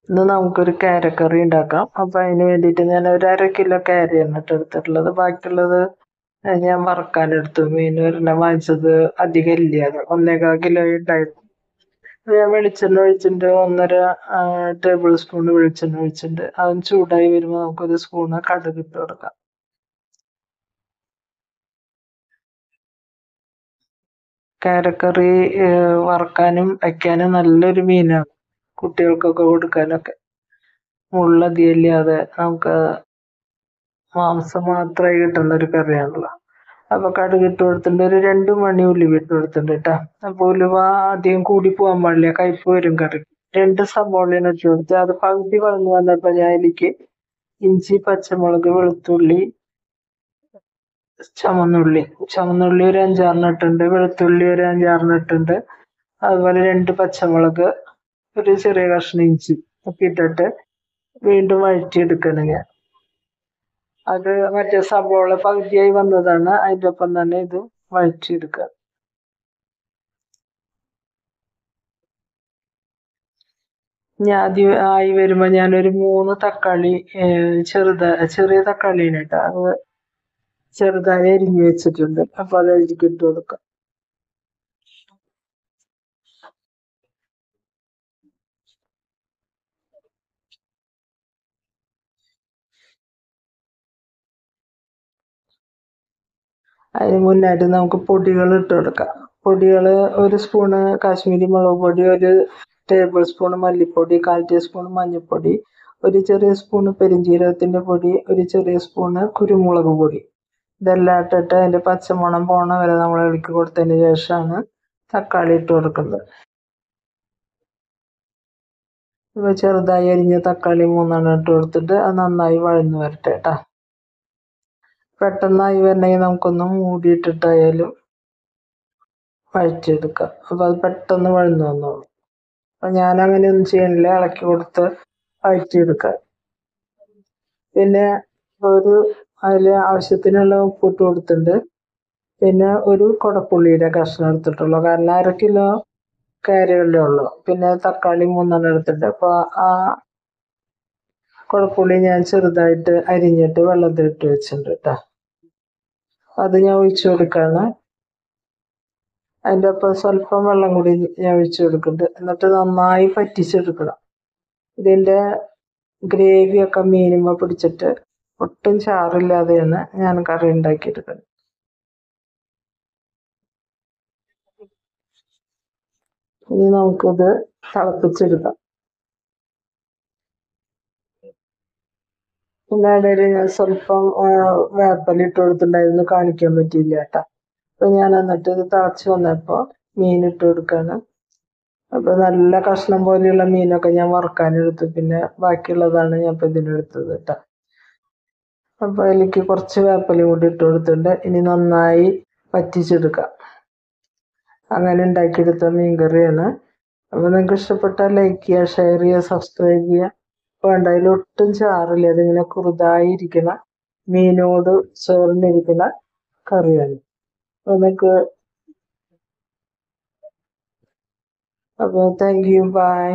ഇന്ന് നമുക്കൊരു കാരക്കറി ഉണ്ടാക്കാം. അപ്പം അതിന് വേണ്ടിയിട്ട് ഞാൻ ഒരു 1/2 കിലോ കാരയാണ് കേട്ടോ എടുത്തിട്ടുള്ളത്. ബാക്കിയുള്ളത് ഞാൻ വറക്കാനെടുത്തു. മീൻ ഒരെണ്ണം വാങ്ങിച്ചത് അധികം ഇല്ല, അത് 1.25 കിലോ ഉണ്ടായിരുന്നു. ഞാൻ വെളിച്ചെണ്ണ ഒഴിച്ചിട്ടുണ്ട്, 1.5 ടേബിൾ സ്പൂൺ വെളിച്ചെണ്ണ ഒഴിച്ചിട്ടുണ്ട്. അതും ചൂടായി വരുമ്പോൾ നമുക്കൊരു സ്പൂണ് കടുക് ഇട്ട് കൊടുക്കാം. കാരക്കറി വറക്കാനും വയ്ക്കാനും നല്ലൊരു മീനാണ്, കുട്ടികൾക്കൊക്കെ കൊടുക്കാനൊക്കെ. മുള്ളധികമില്ലാതെ നമുക്ക് മാംസം മാത്രമായി കിട്ടുന്ന ഒരു കറിയാണല്ലോ. അപ്പൊ കടുക് ഇട്ട് കൊടുത്തിട്ടുണ്ട്, ഒരു 2 മണി ഉലുവ ഇട്ട് കൊടുത്തിട്ടുണ്ട് കേട്ടോ. അപ്പൊ ഉലുവ അധികം കൂടി പോകാൻ പാടില്ല, കയ്പ്പ് വരും കറി. 2 സവോളയാണ് ഇട്ട് കൊടുത്ത്, അത് പകുതി വളർന്നു വന്നപ്പോ ഞാൻ അതിലേക്ക് ഇഞ്ചി, പച്ചമുളക്, വെളുത്തുള്ളി, ചുമന്നുള്ളി ഒരു 5-6 ഇട്ടുണ്ട്, വെളുത്തുള്ളി ഒരു 5-6 ഇട്ടുണ്ട്. അതുപോലെ 2 പച്ചമുളക്, ഒരു ചെറിയ കഷ്ണം ഇഞ്ചി ഒക്കെ ഇട്ടിട്ട് വീണ്ടും വഴറ്റിയെടുക്കണം ഞാൻ. അത് മറ്റേ സവോള പകുതിയായി വന്നതാണ്, അതിൻ്റെ ഒപ്പം തന്നെ ഇത് വഴറ്റിയെടുക്കുക. ഞാൻ ആദ്യം ആയി വരുമ്പോൾ ഞാനൊരു 3 തക്കാളി, ചെറിയ തക്കാളിയാണ് കേട്ടോ, അത് ചെറുതായി അരിഞ്ഞു വെച്ചിട്ടുണ്ട്. അപ്പൊ അത് അതിലേക്ക് ഇട്ട് കൊടുക്കാം. അതിന് മുന്നായിട്ട് നമുക്ക് പൊടികൾ ഇട്ട് കൊടുക്കാം. പൊടികൾ: 1 സ്പൂണ് കാശ്മീരി മുളക് പൊടി, 1 ടേബിൾ സ്പൂൺ മല്ലിപ്പൊടി, 1/4 ടീസ്പൂൺ മഞ്ഞൾപ്പൊടി, 1 ചെറിയ സ്പൂണ് പെരിഞ്ജീരകത്തിന്റെ പൊടി, 1 ചെറിയ സ്പൂണ് കുരുമുളക് പൊടി. ഇതെല്ലാം ഇട്ടിട്ട് അതിന്റെ പച്ചമണം പോണ വരെ നമ്മൾ ഇളക്കി കൊടുത്തതിന് ശേഷമാണ് തക്കാളി ഇട്ട് കൊടുക്കുന്നത്. ഇപ്പൊ ചെറുതായി അരിഞ്ഞ തക്കാളി 3 ഇട്ട് കൊടുത്തിട്ട് അത് നന്നായി വഴന്നു വരട്ടെ കേട്ടോ. പെട്ടെന്നായി വരണമെങ്കിൽ നമുക്കൊന്ന് മൂടിയിട്ടിട്ടായാലും വഴറ്റിയെടുക്കാം. അപ്പൊ അത് പെട്ടെന്ന് വഴന്നു വന്നോളൂ. അപ്പൊ ഞാൻ അങ്ങനെയൊന്നും ചെയ്യണില്ല, ഇളക്കി കൊടുത്ത് വഴറ്റിയെടുക്കാം. പിന്നെ അതില് ആവശ്യത്തിനുള്ള ഉപ്പിട്ട് കൊടുത്തിട്ടുണ്ട്. പിന്നെ ഒരു കുടപ്പുള്ളിയുടെ കഷ്ണം എടുത്തിട്ടുള്ളൂ, കാരണം 1/2 കിലോ കാരയല്ലേ ഉള്ളൂ. പിന്നെ തക്കാളി 3 എടുത്തിട്ടുണ്ട്. അപ്പൊ ആ കുടപ്പുള്ളി ഞാൻ ചെറുതായിട്ട് അരിഞ്ഞിട്ട് വെള്ളത്തിലിട്ട് വെച്ചിട്ടുണ്ട് കേട്ടോ. അത് ഞാൻ ഒഴിച്ചു കൊടുക്കാണ്. അതിൻ്റെ ഒപ്പം സ്വല്പം വെള്ളം കൂടി ഞാൻ ഒഴിച്ചു കൊടുക്കുന്നുണ്ട്. എന്നിട്ട് നന്നായി പറ്റിച്ചെടുക്കണം. ഇതിൻ്റെ ഗ്രേവിയൊക്കെ മീനുമ്മ പിടിച്ചിട്ട് ഒട്ടും ചാറില്ലാതെയാണ് ഞാൻ കറി ഉണ്ടാക്കിയെടുക്കുന്നത്. ഇനി നമുക്കിത് തിളപ്പിച്ചെടുക്കാം. പിന്നെ ഇടയിൽ ഞാൻ സ്വല്പം വേപ്പില ഇട്ട് കൊടുത്തിട്ടുണ്ടായിരുന്നു, കാണിക്കാൻ പറ്റിയില്ല കേട്ടോ. അപ്പൊ ഞാൻ എന്നിട്ട് ഇത് തിളച്ച് വന്നപ്പോൾ മീൻ ഇട്ട് കൊടുക്കാണ്. അപ്പൊ നല്ല കഷ്ണം പോലെയുള്ള മീനൊക്കെ ഞാൻ വറുക്കാനെടുത്തു, പിന്നെ ബാക്കിയുള്ളതാണ് ഞാൻ ഇപ്പൊ ഇതിനെടുത്തത് കേട്ടോ. അപ്പൊ അതിലേക്ക് കുറച്ച് വേപ്പില കൂടി ഇട്ട് കൊടുത്തിട്ടുണ്ട്. ഇനി നന്നായി പറ്റിച്ചെടുക്കാം. അങ്ങനെ ഉണ്ടാക്കിയെടുത്ത മീൻകറിയാണ്. അപ്പൊ നിങ്ങൾക്ക് ഇഷ്ടപ്പെട്ടാൽ ലൈക്ക് ചെയ്യുക, ഷെയർ ചെയ്യുക, സബ്സ്ക്രൈബ് ചെയ്യുക. വേണ്ട, അതിലൊട്ടും ചാറില്ല, അതിങ്ങനെ കുറുതായിരിക്കുന്ന മീനോട് ചേർന്നിരിക്കുന്ന കറിയാണ്. നിങ്ങൾക്ക് അപ്പോൾ താങ്ക് യു, ബൈ.